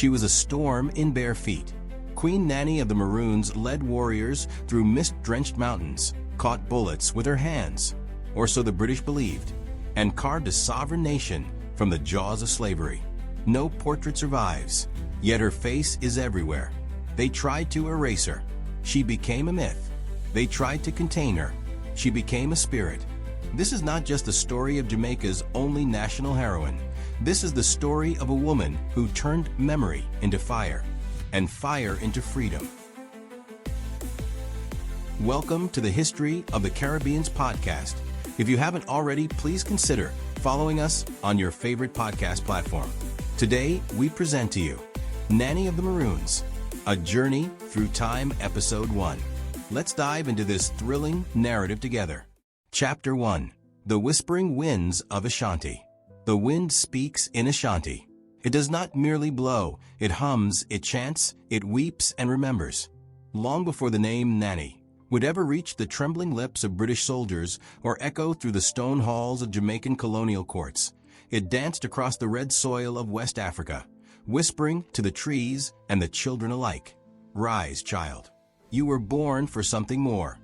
She was a storm in bare feet. Queen Nanny of the Maroons led warriors through mist-drenched mountains, caught bullets with her hands, or so the British believed, and carved a sovereign nation from the jaws of slavery. No portrait survives, yet her face is everywhere. They tried to erase her. She became a myth. They tried to contain her. She became a spirit. This is not just the story of Jamaica's only national heroine. This is the story of a woman who turned memory into fire, and fire into freedom. Welcome to the History of the Caribbean's podcast. If you haven't already, please consider following us on your favorite podcast platform. Today, we present to you Nanny of the Maroons, A Journey Through Time, Episode 1. Let's dive into this thrilling narrative together. Chapter 1. The Whispering Winds of Ashanti. The wind speaks in Ashanti. It does not merely blow, it hums, it chants, it weeps and remembers. Long before the name Nanny would ever reach the trembling lips of British soldiers or echo through the stone halls of Jamaican colonial courts, it danced across the red soil of West Africa, whispering to the trees and the children alike. Rise, child. You were born for something more.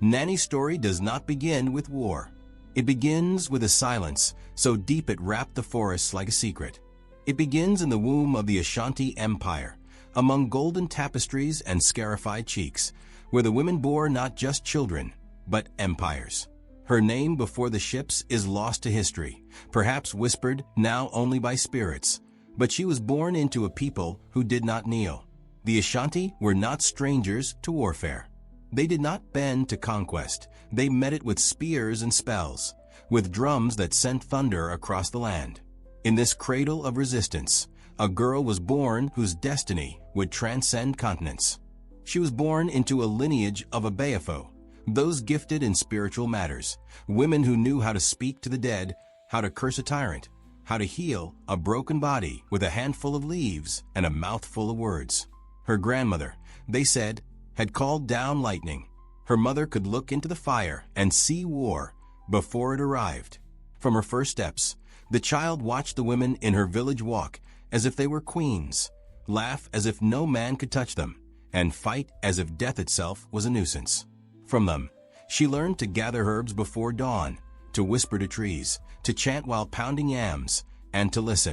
Nanny's story does not begin with war. It begins with a silence so deep it wrapped the forests like a secret. It begins in the womb of the Ashanti Empire, among golden tapestries and scarified cheeks, where the women bore not just children, but empires. Her name before the ships is lost to history, perhaps whispered now only by spirits, but she was born into a people who did not kneel. The Ashanti were not strangers to warfare. They did not bend to conquest. They met it with spears and spells, with drums that sent thunder across the land. In this cradle of resistance, a girl was born whose destiny would transcend continents. She was born into a lineage of Abayafo, those gifted in spiritual matters, women who knew how to speak to the dead, how to curse a tyrant, how to heal a broken body with a handful of leaves and a mouthful of words. Her grandmother, they said, had called down lightning. Her mother could look into the fire and see war before it arrived. From her first steps, the child watched the women in her village walk as if they were queens, laugh as if no man could touch them, and fight as if death itself was a nuisance. From them, she learned to gather herbs before dawn, to whisper to trees, to chant while pounding yams, and to listen.